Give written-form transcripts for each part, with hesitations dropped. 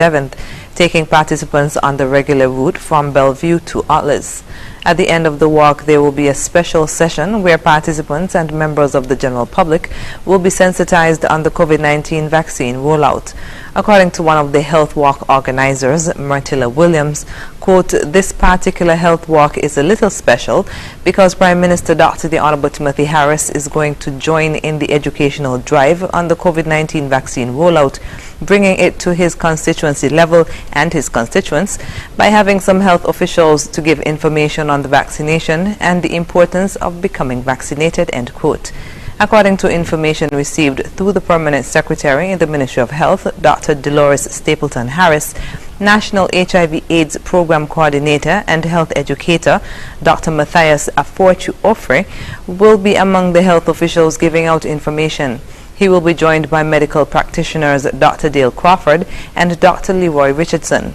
7th, taking participants on the regular route from Bellevue to Atlas. At the end of the walk, there will be a special session where participants and members of the general public will be sensitized on the COVID-19 vaccine rollout. According to one of the health walk organizers, Martilla Williams, quote, "This particular health walk is a little special because Prime Minister Dr. the Honorable Timothy Harris is going to join in the educational drive on the COVID-19 vaccine rollout, bringing it to his constituency level and his constituents by having some health officials to give information on the vaccination and the importance of becoming vaccinated," end quote. According to information received through the Permanent Secretary in the Ministry of Health, Dr. Dolores Stapleton Harris, National HIV/AIDS Program Coordinator and Health Educator, Dr. Matthias Afortu Ofre, will be among the health officials giving out information. He will be joined by medical practitioners Dr. Dale Crawford and Dr. Leroy Richardson.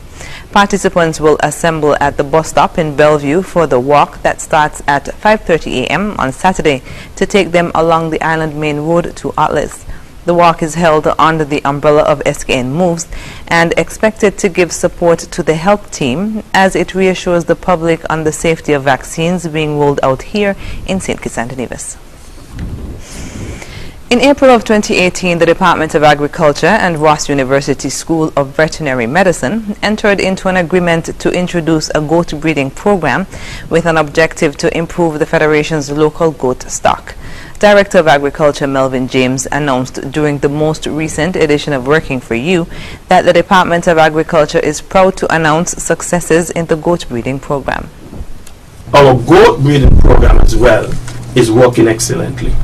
Participants will assemble at the bus stop in Bellevue for the walk that starts at 5:30 a.m. on Saturday to take them along the Island Main Road to Atlas. The walk is held under the umbrella of SKN Moves and expected to give support to the health team as it reassures the public on the safety of vaccines being rolled out here in St. Kitts and Nevis. In April of 2018, the Department of Agriculture and Ross University School of Veterinary Medicine entered into an agreement to introduce a goat breeding program with an objective to improve the Federation's local goat stock. Director of Agriculture Melvin James announced during the most recent edition of Working for You that the Department of Agriculture is proud to announce successes in the goat breeding program. Our goat breeding program as well is working excellently.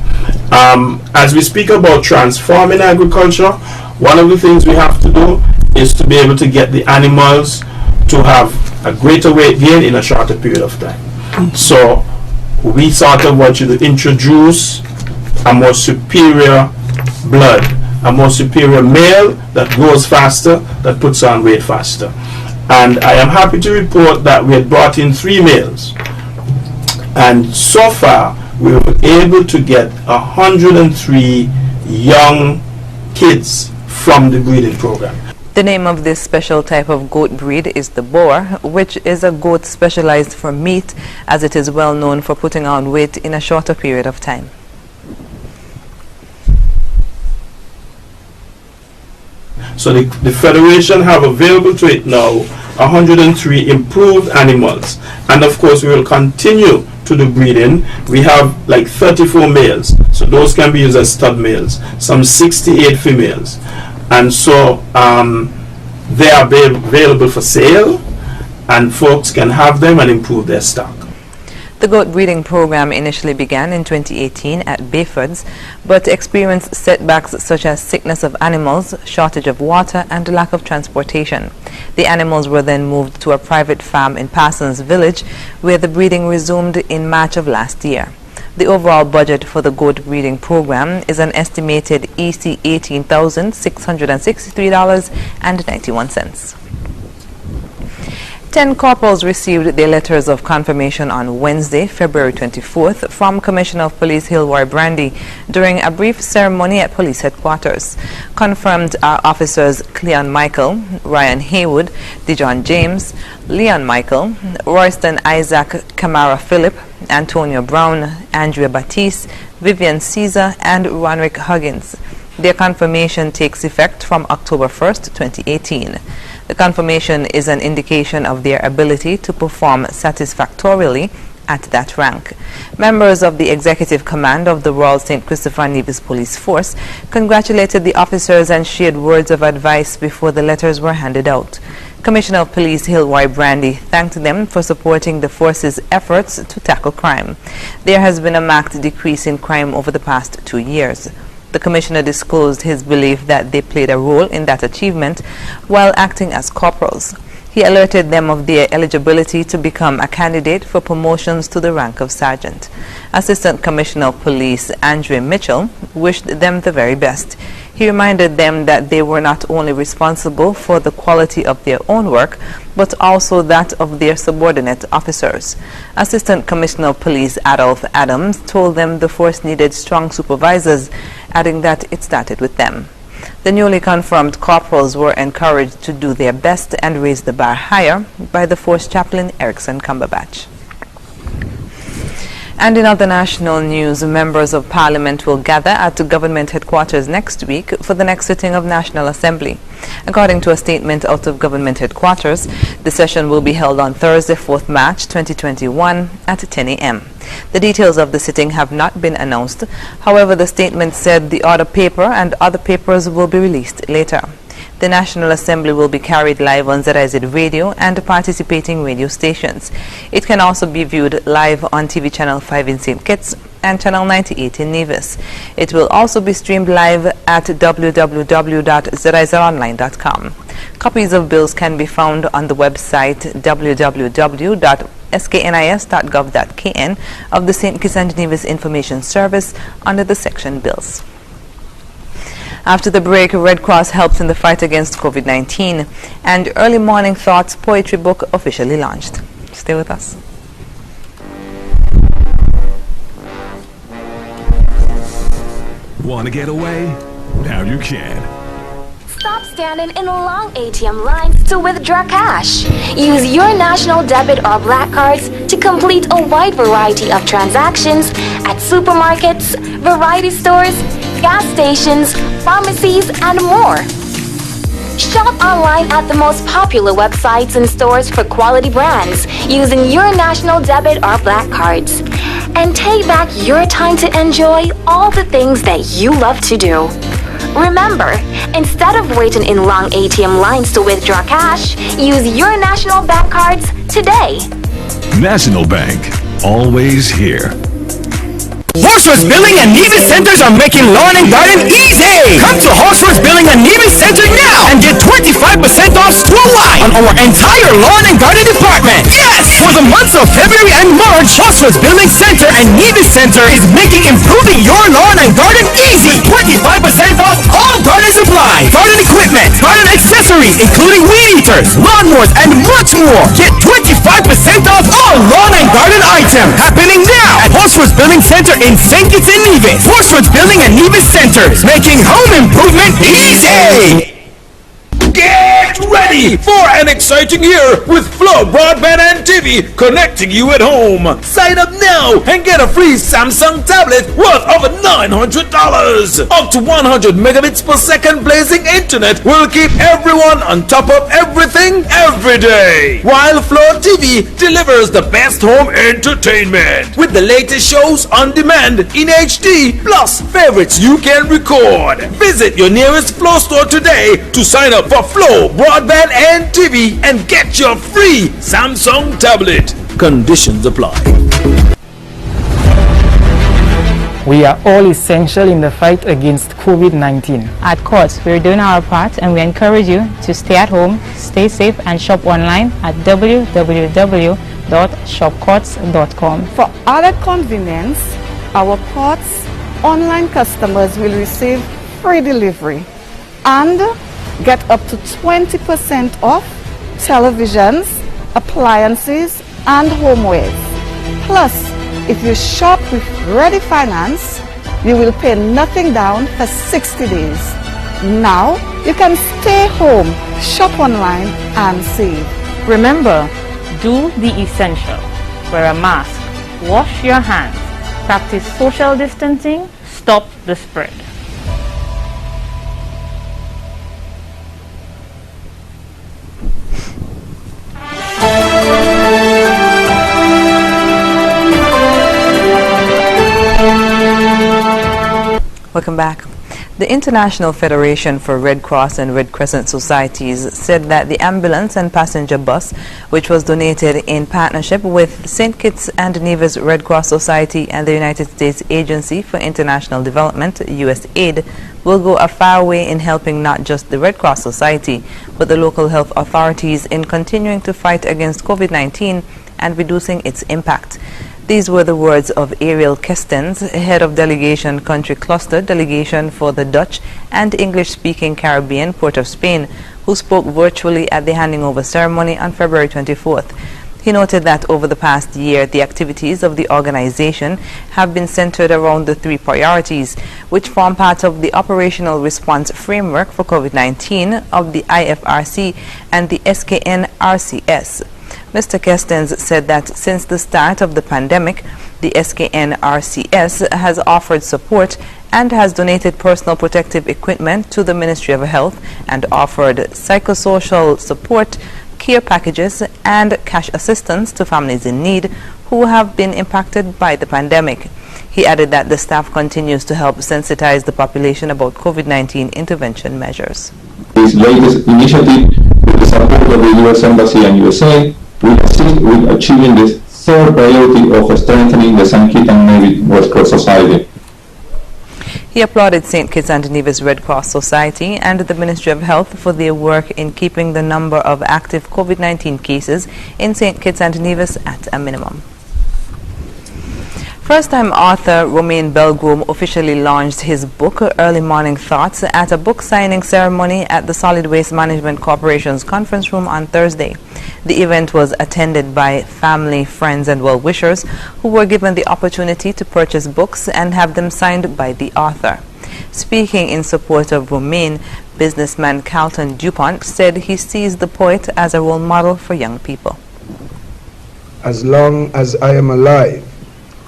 As we speak about transforming agriculture, one of the things we have to do is to be able to get the animals to have a greater weight gain in a shorter period of time. So we sort of want you to introduce a more superior blood, a more superior male that grows faster, that puts on weight faster. And I am happy to report that we had brought in 3 males. And so far, we were able to get 103 young kids from the breeding program. The name of this special type of goat breed is the boar, which is a goat specialized for meat, as it is well known for putting on weight in a shorter period of time. So the Federation have available to it now 103 improved animals, and of course we will continue to do breeding. We have like 34 males, so those can be used as stud males, some 68 females, and so they are available for sale, and folks can have them and improve their stock. The goat breeding program initially began in 2018 at Bayfords, but experienced setbacks such as sickness of animals, shortage of water, and lack of transportation. The animals were then moved to a private farm in Parsons Village, where the breeding resumed in March of last year. The overall budget for the goat breeding program is an estimated EC $18,663.91. 10 corporals received their letters of confirmation on Wednesday, February 24th, from Commissioner of Police Hilroy Brandy during a brief ceremony at police headquarters. Confirmed are officers Cleon Michael, Ryan Haywood, Dijon James, Leon Michael, Royston Isaac Camara Phillip, Antonio Brown, Andrea Batiste, Vivian Caesar, and Ronrick Huggins. Their confirmation takes effect from October 1st, 2018. The confirmation is an indication of their ability to perform satisfactorily at that rank. Members of the Executive Command of the Royal St. Christopher Nevis Police Force congratulated the officers and shared words of advice before the letters were handed out. Commissioner of Police Hilroy Brandy thanked them for supporting the force's efforts to tackle crime. There has been a marked decrease in crime over the past 2 years. The Commissioner disclosed his belief that they played a role in that achievement while acting as corporals. He alerted them of their eligibility to become a candidate for promotions to the rank of sergeant. Assistant Commissioner of Police Andre Mitchell wished them the very best. He reminded them that they were not only responsible for the quality of their own work, but also that of their subordinate officers. Assistant Commissioner of Police Adolph Adams told them the force needed strong supervisors, adding that it started with them. The newly confirmed corporals were encouraged to do their best and raise the bar higher by the Force Chaplain Erickson Cumberbatch. And in other national news, members of Parliament will gather at government headquarters next week for the next sitting of National Assembly. According to a statement out of government headquarters, the session will be held on Thursday, 4th March 2021 at 10 a.m. The details of the sitting have not been announced. However, the statement said the order paper and other papers will be released later. The National Assembly will be carried live on ZIZ Radio and participating radio stations. It can also be viewed live on TV Channel 5 in St. Kitts and Channel 98 in Nevis. It will also be streamed live at www.zizonline.com. Copies of bills can be found on the website www.sknis.gov.kn of the St. Kitts and Nevis Information Service under the section Bills. After the break, Red Cross helps in the fight against COVID-19, and Early Morning Thoughts poetry book officially launched. Stay with us. Want to get away? Now you can. Stop standing in long ATM lines to withdraw cash. Use your national debit or black cards to complete a wide variety of transactions at supermarkets, variety stores, gas stations, pharmacies, and more. Shop online at the most popular websites and stores for quality brands using your national debit or black cards. And take back your time to enjoy all the things that you love to do. Remember, instead of waiting in long ATM lines to withdraw cash, use your national bank cards today. National Bank, always here. Horseworth Building and Nevis Centers are making lawn and garden easy! Come to Horseworth Building and Nevis Center now and get 25% off school-wide on our entire lawn and garden department. Yes! For the months of February and March, Horseworth Building Center and Nevis Center is making improving your lawn and garden easy. 25% off all garden supplies, garden equipment, garden accessories, including weed eaters, lawnmowers, and much more. Get 25% off all lawn and garden items happening now at Horseworth Building Center in St. Kitts and Nevis. Horseworth Building and Nevis Centers, making home improvement easy! Get ready for an exciting year with Flow Broadband and TV connecting you at home. Sign up now and get a free Samsung tablet worth over $900. Up to 100 megabits per second blazing internet will keep everyone on top of everything every day. While Flow TV delivers the best home entertainment with the latest shows on demand in HD plus favorites you can record. Visit your nearest Flow store today to sign up for Flow Broadband and TV and get your free Samsung tablet. Conditions apply. We are all essential in the fight against COVID-19. At Courts, we're doing our part and we encourage you to stay at home, stay safe, and shop online at www.shopcourts.com. For added convenience, our Courts online customers will receive free delivery and get up to 20% off televisions, appliances, and homewares. Plus, if you shop with Ready Finance, you will pay nothing down for 60 days. Now, you can stay home, shop online, and save. Remember, do the essential. Wear a mask, wash your hands, practice social distancing, stop the spread. Welcome back. The International Federation for Red Cross and Red Crescent Societies said that the ambulance and passenger bus, which was donated in partnership with St. Kitts and Nevis Red Cross Society and the United States Agency for International Development, USAID, will go a far way in helping not just the Red Cross Society, but the local health authorities in continuing to fight against COVID-19 and reducing its impact. These were the words of Ariel Kestens, head of delegation country cluster delegation for the Dutch and English-speaking Caribbean Port of Spain, who spoke virtually at the handing over ceremony on February 24th. He noted that over the past year, the activities of the organization have been centered around the 3 priorities, which form part of the operational response framework for COVID-19 of the IFRC and the SKN-RCS. Mr. Kestens said that since the start of the pandemic, the SKN-RCS has offered support and has donated personal protective equipment to the Ministry of Health and offered psychosocial support, care packages and cash assistance to families in need who have been impacted by the pandemic. He added that the staff continues to help sensitize the population about COVID-19 intervention measures. This latest initiative, with the support of the U.S. Embassy and USA, will assist with achieving the 3rd priority of strengthening the St. Kitts and Nevis Red Cross Society. He applauded St. Kitts and Nevis Red Cross Society and the Ministry of Health for their work in keeping the number of active COVID-19 cases in St. Kitts and Nevis at a minimum. First-time author Romain Belgroom officially launched his book, Early Morning Thoughts, at a book signing ceremony at the Solid Waste Management Corporation's conference room on Thursday. The event was attended by family, friends, and well-wishers who were given the opportunity to purchase books and have them signed by the author. Speaking in support of Romain, businessman Carlton DuPont said he sees the poet as a role model for young people. As long as I am alive,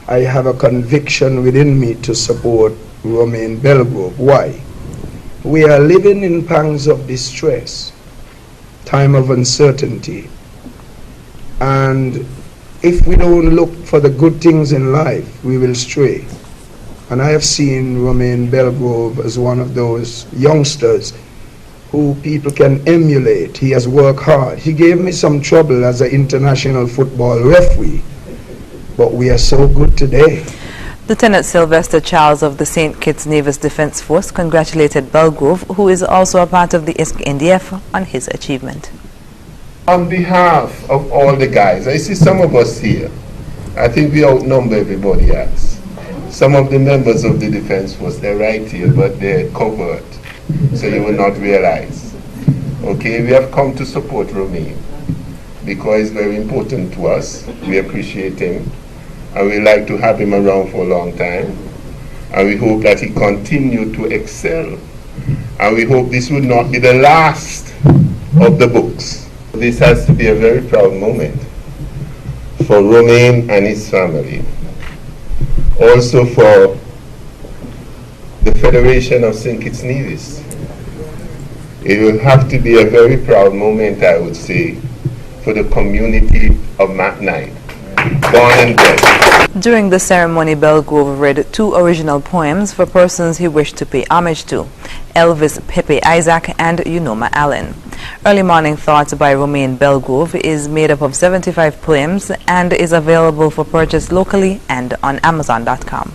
I have a conviction within me to support Romain Belgroom. Why? We are living in pangs of distress, time of uncertainty, and if we don't look for the good things in life, we will stray. And I have seen Romain Belgroom as one of those youngsters who people can emulate. He has worked hard. He gave me some trouble as an international football referee, but we are so good today. Lieutenant Sylvester Charles of the St. Kitts Nevis Defense Force congratulated Belgrove, who is also a part of the NDF, on his achievement. On behalf of all the guys, I see some of us here. I think we outnumber everybody else. Some of the members of the Defense Force, they're right here, but they're covert, so you will not realize. Okay, we have come to support Romain because it's very important to us. We appreciate him, and we like to have him around for a long time, and we hope that he continue to excel, and we hope this would not be the last of the books. This has to be a very proud moment for Romain and his family, also for the Federation of St. Kitts Nevis. It will have to be a very proud moment, I would say, for the community of McKnight, born and bred. During the ceremony, Belgrove read 2 original poems for persons he wished to pay homage to, Elvis Pepe Isaac and Unoma Allen. Early Morning Thoughts by Romain Belgrove is made up of 75 poems and is available for purchase locally and on Amazon.com.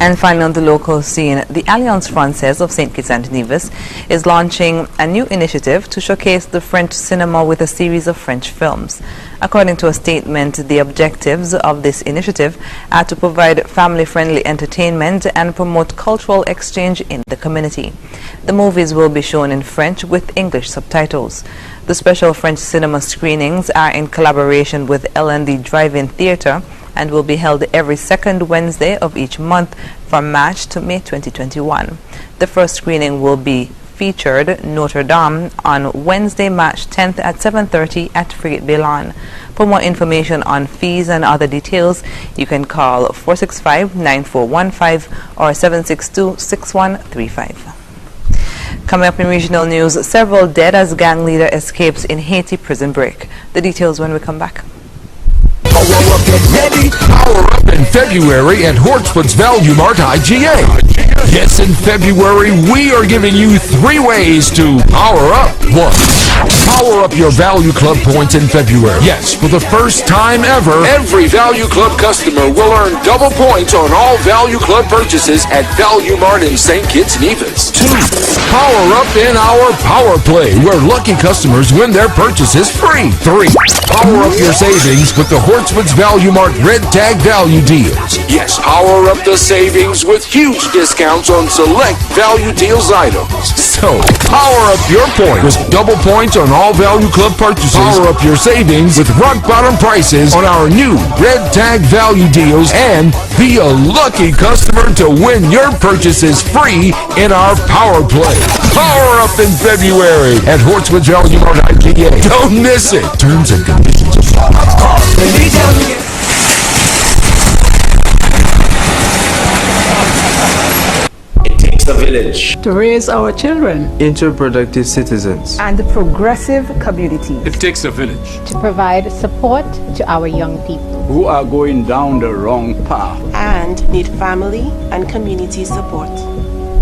And finally, on the local scene, the Alliance Française of St. Kitts and Nevis is launching a new initiative to showcase the French cinema with a series of French films. According to a statement, the objectives of this initiative are to provide family-friendly entertainment and promote cultural exchange in the community. The movies will be shown in French with English subtitles. The special French cinema screenings are in collaboration with L&D Drive-In Theatre and will be held every second Wednesday of each month from March to May 2021. The first screening will be featured Notre Dame on Wednesday, March 10th at 7:30 at Frigate Baylan. For more information on fees and other details, you can call 465-9415 or 762-6135. Coming up in regional news, several dead as gang leader escapes in Haiti prison break. The details when we come back. Power up in February at Hortswood's Value Mart IGA. Yes, in February, we are giving you 3 ways to power up. 1. Power up your Value Club points in February. Yes, for the first time ever, every Value Club customer will earn double points on all Value Club purchases at Value Mart in St. Kitts Nevis. 2. Power up in our Power Play, where lucky customers win their purchases free. 3. Power up your savings with the Hortswood's Value Mart Red Tag Value Deals. Yes, power up the savings with huge discounts on select Value Deals items. So, power up your points with double points on all Value Club purchases. Power up your savings with rock bottom prices on our new Red Tag Value deals and be a lucky customer to win your purchases free in our Power Play. Power up in February at Hortswood Value Mart IPA. Don't miss it. Terms and conditions apply. The village to raise our children into productive citizens and progressive communities. It takes a village to provide support to our young people who are going down the wrong path and need family and community support.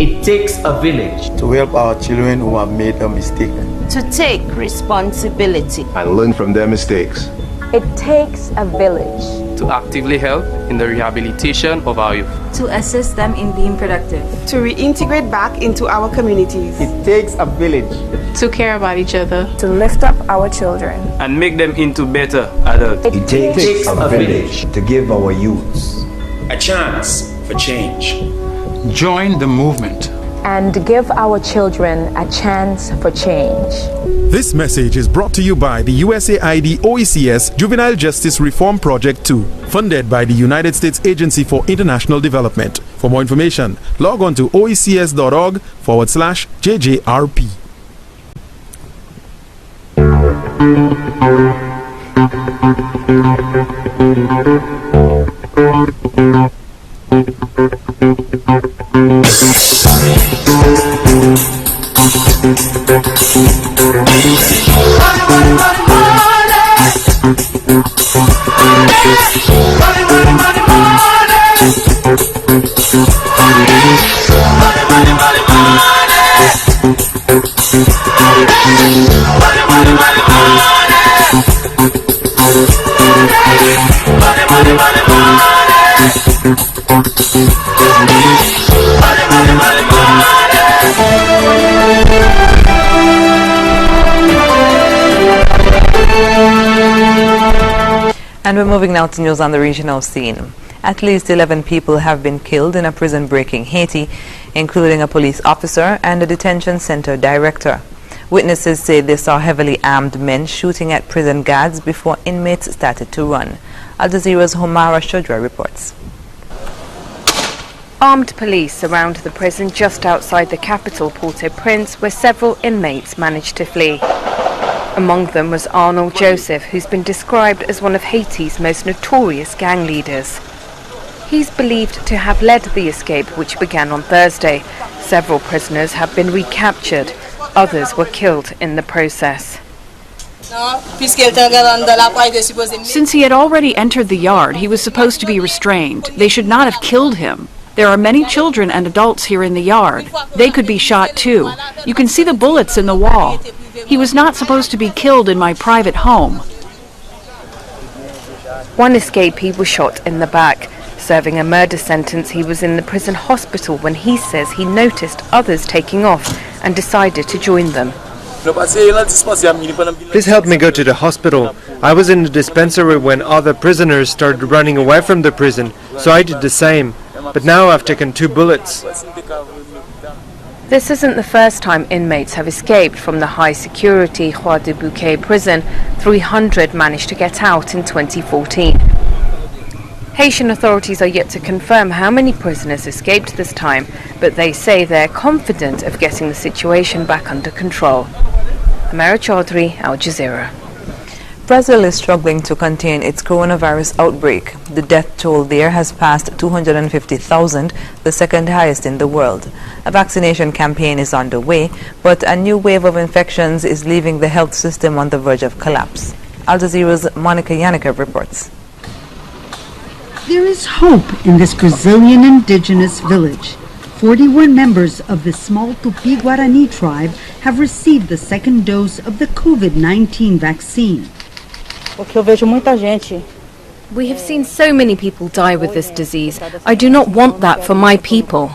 It takes a village to help our children who have made a mistake, to take responsibility and learn from their mistakes. It takes a village to actively help in the rehabilitation of our youth, to assist them in being productive, to reintegrate back into our communities. It takes a village to care about each other, to lift up our children and make them into better adults. It takes a village to give our youths a chance for change. Join the movement and give our children a chance for change. This message is brought to you by the USAID OECS Juvenile Justice Reform Project 2, funded by the United States Agency for International Development. For more information, log on to oecs.org/JJRP. And we're moving now to news on the regional scene. At least 11 people have been killed in a prison break in Haiti, including a police officer and a detention center director. Witnesses say they saw heavily armed men shooting at prison guards before inmates started to run. Al Jazeera's Homara Shodra reports. Armed police surround the prison just outside the capital, Port-au-Prince, where several inmates managed to flee. Among them was Arnold Joseph, who's been described as one of Haiti's most notorious gang leaders. He's believed to have led the escape, which began on Thursday. Several prisoners have been recaptured. Others were killed in the process. Since he had already entered the yard, he was supposed to be restrained. They should not have killed him. There are many children and adults here in the yard. They could be shot too. You can see the bullets in the wall. He was not supposed to be killed in my private home. One escapee was shot in the back. Serving a murder sentence, he was in the prison hospital when he says he noticed others taking off and decided to join them. Please help me go to the hospital. I was in the dispensary when other prisoners started running away from the prison, so I did the same. But now I've taken 2 bullets. This isn't the first time inmates have escaped from the high-security Roi de Bouquet prison. 300 managed to get out in 2014. Haitian authorities are yet to confirm how many prisoners escaped this time, but they say they're confident of getting the situation back under control. Amara Chaudhry, Al Jazeera. Brazil is struggling to contain its coronavirus outbreak. The death toll there has passed 250,000, the second highest in the world. A vaccination campaign is underway, but a new wave of infections is leaving the health system on the verge of collapse. Al Jazeera's Monica Yannicka reports. There is hope in this Brazilian indigenous village. 41 members of the small Tupi-Guarani tribe have received the second dose of the COVID-19 vaccine. We have seen so many people die with this disease. I do not want that for my people.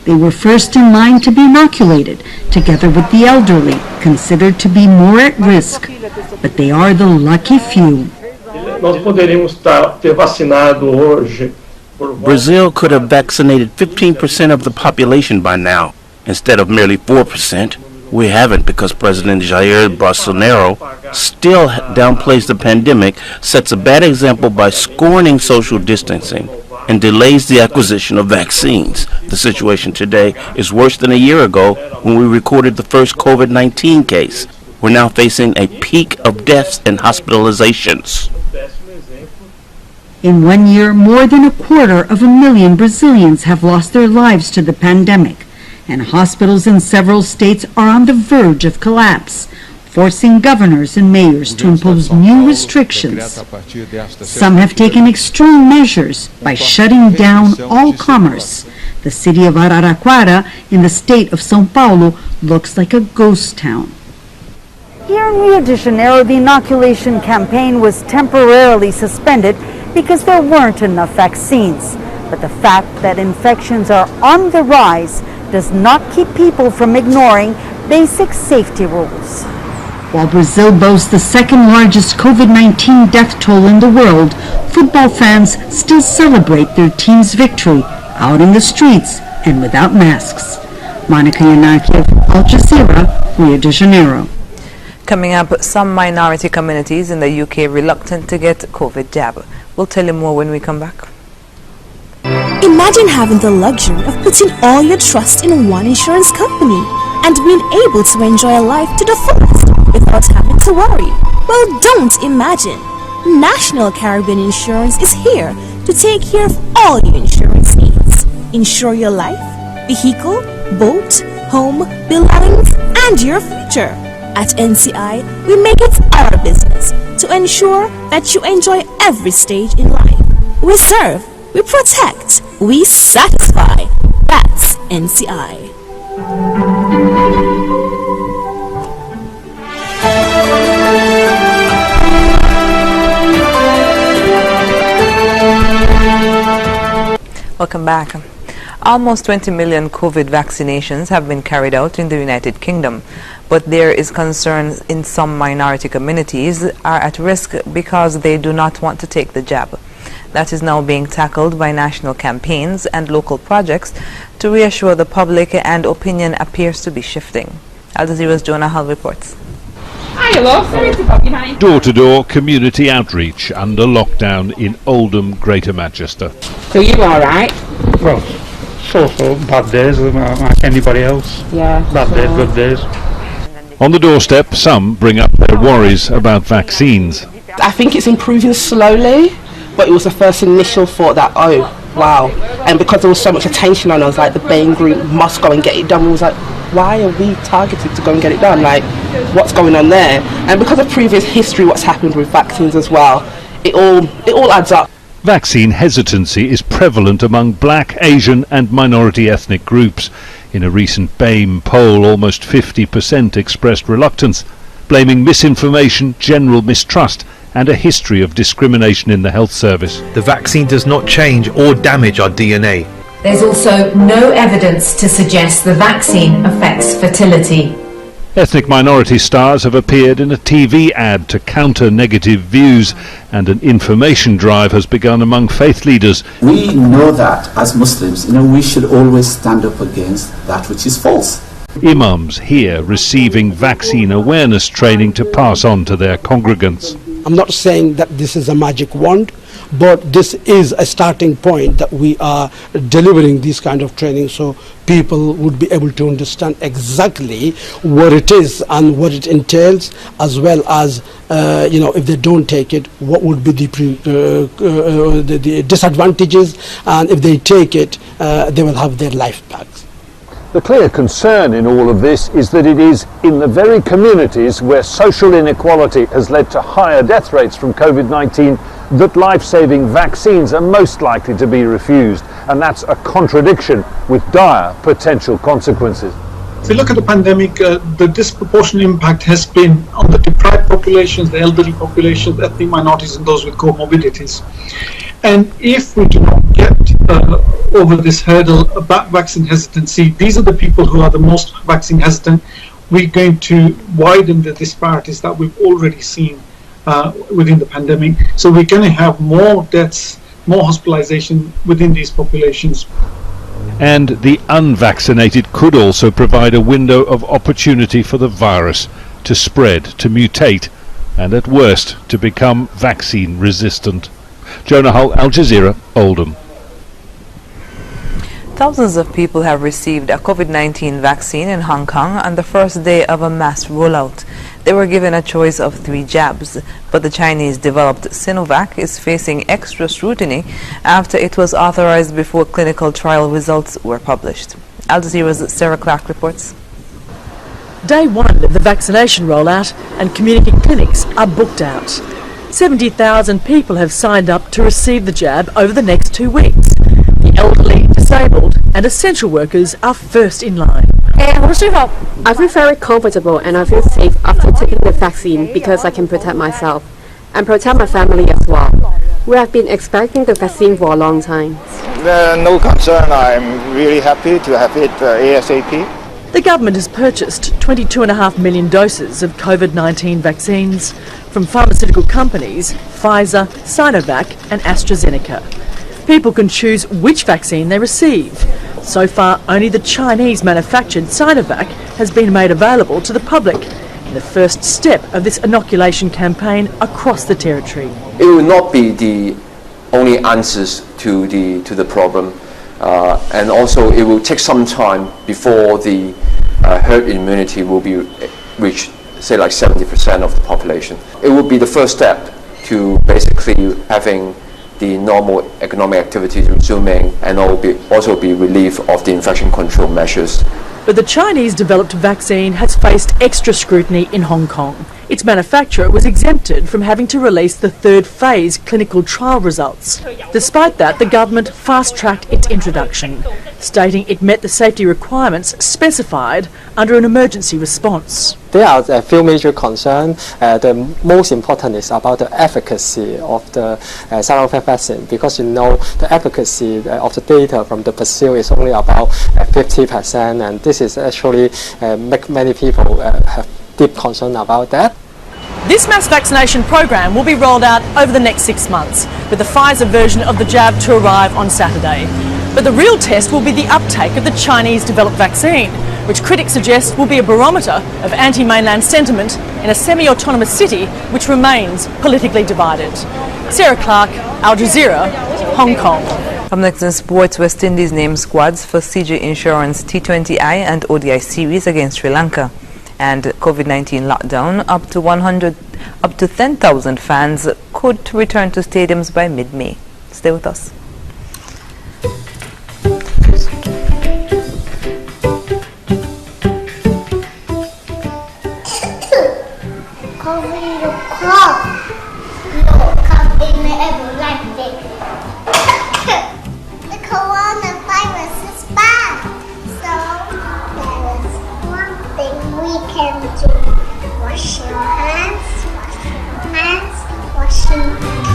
They were first in line to be inoculated, together with the elderly, considered to be more at risk. But they are the lucky few. Brazil could have vaccinated 15% of the population by now, instead of merely 4%. We haven't, because President Jair Bolsonaro still downplays the pandemic, sets a bad example by scorning social distancing, and delays the acquisition of vaccines. The situation today is worse than a year ago when we recorded the first COVID-19 case. We're now facing a peak of deaths and hospitalizations. In 1 year, more than 250,000 Brazilians have lost their lives to the pandemic, and hospitals in several states are on the verge of collapse, forcing governors and mayors to impose new restrictions. Some have taken extreme measures by shutting down all commerce. The city of Araraquara in the state of São Paulo looks like a ghost town. Here in Rio de Janeiro, the inoculation campaign was temporarily suspended because there weren't enough vaccines. But the fact that infections are on the rise does not keep people from ignoring basic safety rules. While Brazil boasts the second largest COVID-19 death toll in the world, football fans still celebrate their team's victory out in the streets and without masks. Monica Yanaki of Al Jazeera, Rio de Janeiro. Coming up, some minority communities in the UK reluctant to get COVID jab. We'll tell you more when we come back. Imagine having the luxury of putting all your trust in one insurance company and being able to enjoy life to the fullest without having to worry. Well, don't imagine. National Caribbean Insurance is here to take care of all your insurance needs. Insure your life, vehicle, boat, home, belongings, and your future. At NCI, we make it our business to ensure that you enjoy every stage in life. We serve, we protect, we satisfy. That's NCI. Welcome back. Almost 20 million COVID vaccinations have been carried out in the United Kingdom, but there is concern in some minority communities are at risk because they do not want to take the jab. That is now being tackled by national campaigns and local projects to reassure the public, and opinion appears to be shifting. Al Jazeera's Jonah Hull reports. Door-to-door community outreach under lockdown in Oldham, Greater Manchester. So you all right? Well, so bad days like anybody else. Yeah. Bad days, good days. On the doorstep, some bring up their worries about vaccines. I think it's improving slowly, but it was the first initial thought that, oh, wow. And because there was so much attention on us, like the Bain Group must go and get it done, we was like, why are we targeted to go and get it done? Like, what's going on there? And because of previous history, what's happened with vaccines as well, it all adds up. Vaccine hesitancy is prevalent among black, Asian and minority ethnic groups. In a recent BAME poll, almost 50% expressed reluctance, blaming misinformation, general mistrust and a history of discrimination in the health service. The vaccine does not change or damage our DNA. There's also no evidence to suggest the vaccine affects fertility. Ethnic minority stars have appeared in a TV ad to counter negative views, and an information drive has begun among faith leaders. We know that as Muslims, we should always stand up against that which is false. Imams here receiving vaccine awareness training to pass on to their congregants. I'm not saying that this is a magic wand, but this is a starting point that we are delivering this kind of training so people would be able to understand exactly what it is and what it entails, as well as if they don't take it, what would be the disadvantages, and if they take it, they will have their life back. The clear concern in all of this is that it is in the very communities where social inequality has led to higher death rates from COVID-19 that life-saving vaccines are most likely to be refused, and that's a contradiction with dire potential consequences. If you look at the pandemic, the disproportionate impact has been on the deprived populations, the elderly populations, ethnic minorities and those with comorbidities. And if we do not get over this hurdle about vaccine hesitancy, these are the people who are the most vaccine hesitant. We're going to widen the disparities that we've already seen within the pandemic. So we're going to have more deaths, more hospitalization within these populations. And the unvaccinated could also provide a window of opportunity for the virus to spread, to mutate, and at worst to become vaccine resistant. Jonah Hull, Al Jazeera, Oldham. Thousands of people have received a COVID-19 vaccine in Hong Kong on the first day of a mass rollout. They were given a choice of 3 jabs, but the Chinese-developed Sinovac is facing extra scrutiny after it was authorized before clinical trial results were published. Al Jazeera's Sarah Clark reports. Day 1 of the vaccination rollout and community clinics are booked out. 70,000 people have signed up to receive the jab over the next 2 weeks. The elderly, disabled and essential workers are first in line. I feel very comfortable and I feel safe after taking the vaccine because I can protect myself and protect my family as well. We have been expecting the vaccine for a long time. No concern. I'm really happy to have it ASAP. The government has purchased 22.5 million doses of COVID-19 vaccines from pharmaceutical companies Pfizer, Sinovac and AstraZeneca. People can choose which vaccine they receive. So far, only the Chinese-manufactured Sinovac has been made available to the public in the first step of this inoculation campaign across the territory. It will not be the only answers to the problem, and also it will take some time before the herd immunity will be reached, say like 70% of the population. It will be the first step to basically having the normal economic activities resuming, and also be relief of the infection control measures. But the Chinese-developed vaccine has faced extra scrutiny in Hong Kong. Its manufacturer was exempted from having to release the 3rd phase clinical trial results. Despite that, the government fast-tracked its introduction, stating it met the safety requirements specified under an emergency response. There are a few major concerns. The most important is about the efficacy of the Sinovac vaccine, because the efficacy of the data from the Brazil is only about 50%, and this is actually make many people have deep concern about that. This mass vaccination program will be rolled out over the next 6 months, with the Pfizer version of the jab to arrive on Saturday. But the real test will be the uptake of the Chinese-developed vaccine, which critics suggest will be a barometer of anti-mainland sentiment in a semi-autonomous city which remains politically divided. Sarah Clark, Al Jazeera, Hong Kong. From next in sports, West Indies named squads for CJ Insurance T20I and ODI series against Sri Lanka. And COVID-19 lockdown, up to 10,000 fans could return to stadiums by mid-May. Stay with us. The coronavirus is bad, so there is one thing we can do. Wash your hands, wash your hands, wash your hands.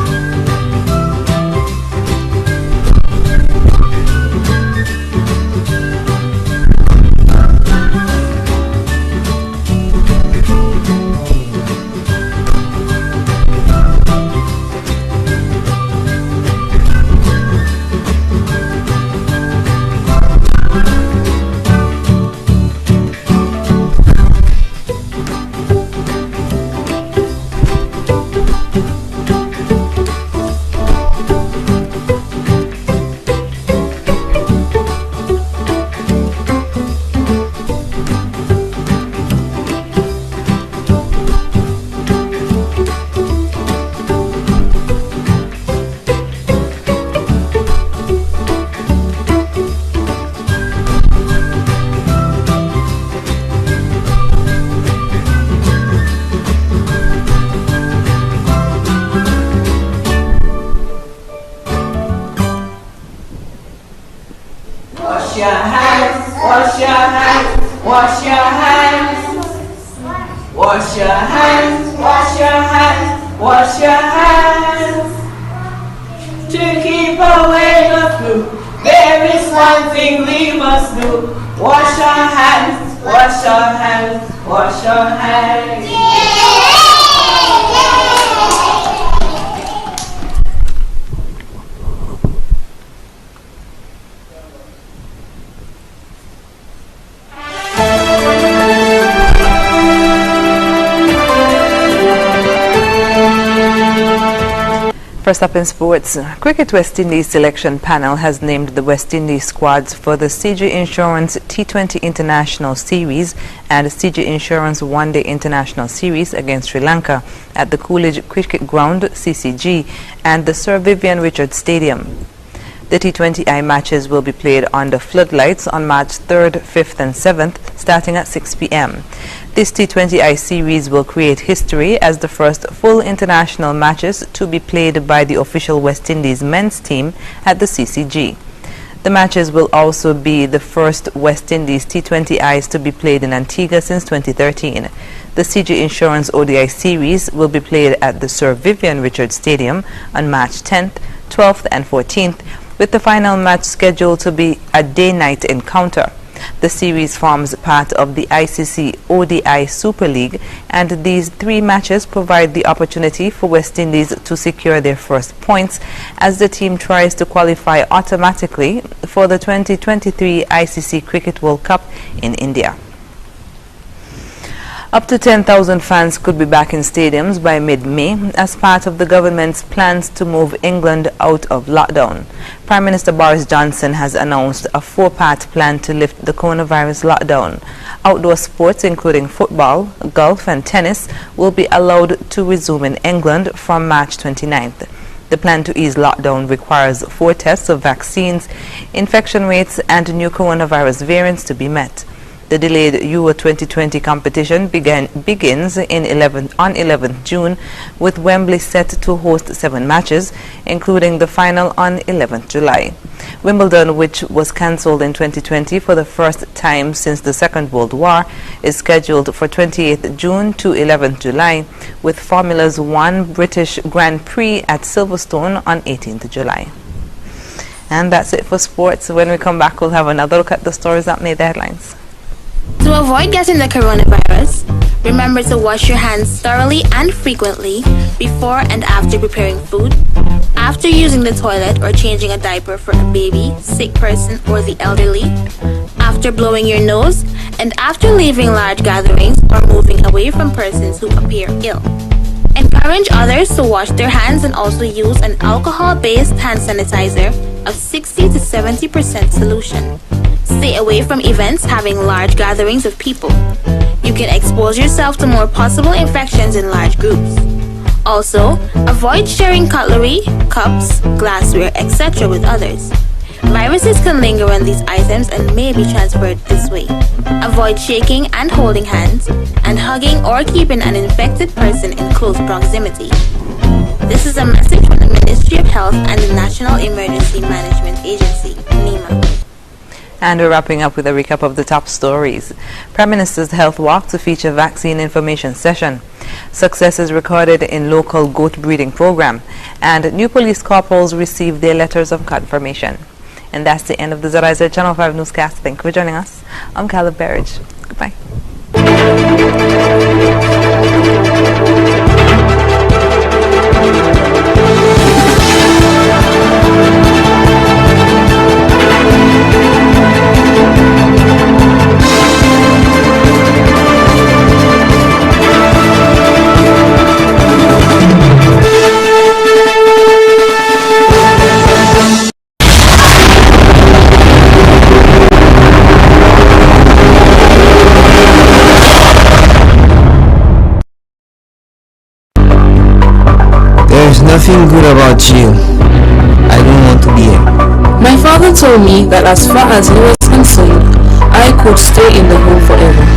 Wash your hands, wash your hands, wash your hands. Wash your hands, wash your hands, wash your hands. To keep away the flu, there is one thing we must do. Wash our hands, wash our hands, wash our hands. First up in sports, Cricket West Indies selection panel has named the West Indies squads for the CG Insurance T20 International Series and CG Insurance One Day International Series against Sri Lanka at the Coolidge Cricket Ground (CCG) and the Sir Vivian Richards Stadium. The T20I matches will be played under floodlights on March 3rd, 5th and 7th starting at 6 p.m. This T20I series will create history as the first full international matches to be played by the official West Indies men's team at the CCG. The matches will also be the first West Indies T20Is to be played in Antigua since 2013. The CG Insurance ODI series will be played at the Sir Vivian Richards Stadium on March 10th, 12th and 14th, with the final match scheduled to be a day-night encounter. The series forms part of the ICC ODI Super League, and these three matches provide the opportunity for West Indies to secure their first points as the team tries to qualify automatically for the 2023 ICC Cricket World Cup in India. Up to 10,000 fans could be back in stadiums by mid-May as part of the government's plans to move England out of lockdown. Prime Minister Boris Johnson has announced a four-part plan to lift the coronavirus lockdown. Outdoor sports, including football, golf and tennis, will be allowed to resume in England from March 29th. The plan to ease lockdown requires 4 tests of vaccines, infection rates and new coronavirus variants to be met. The delayed Euro 2020 competition begins on 11th June, with Wembley set to host 7 matches, including the final on 11th July. Wimbledon, which was cancelled in 2020 for the first time since the Second World War, is scheduled for 28th June to 11th July, with Formula's One British Grand Prix at Silverstone on 18th July. And that's it for sports. When we come back, we'll have another look at the stories that made the headlines. To avoid getting the coronavirus, remember to wash your hands thoroughly and frequently before and after preparing food, after using the toilet or changing a diaper for a baby, sick person, or the elderly, after blowing your nose, and after leaving large gatherings or moving away from persons who appear ill. Encourage others to wash their hands and also use an alcohol-based hand sanitizer of 60 to 70% solution. Stay away from events having large gatherings of people. You can expose yourself to more possible infections in large groups. Also, avoid sharing cutlery, cups, glassware, etc. with others. Viruses can linger on these items and may be transferred this way. Avoid shaking and holding hands, and hugging or keeping an infected person in close proximity. This is a message from the Ministry of Health and the National Emergency Management Agency, NEMA. And we're wrapping up with a recap of the top stories. Prime Minister's Health Walk to feature vaccine information session. Successes recorded in local goat breeding program. And new police corporals received their letters of confirmation. And that's the end of the ZIZ Channel 5 newscast. Thank you for joining us. I'm Caleb Berridge. Goodbye. There's nothing good about jail. I don't want to be here. My father told me that as far as he was concerned, I could stay in the home forever.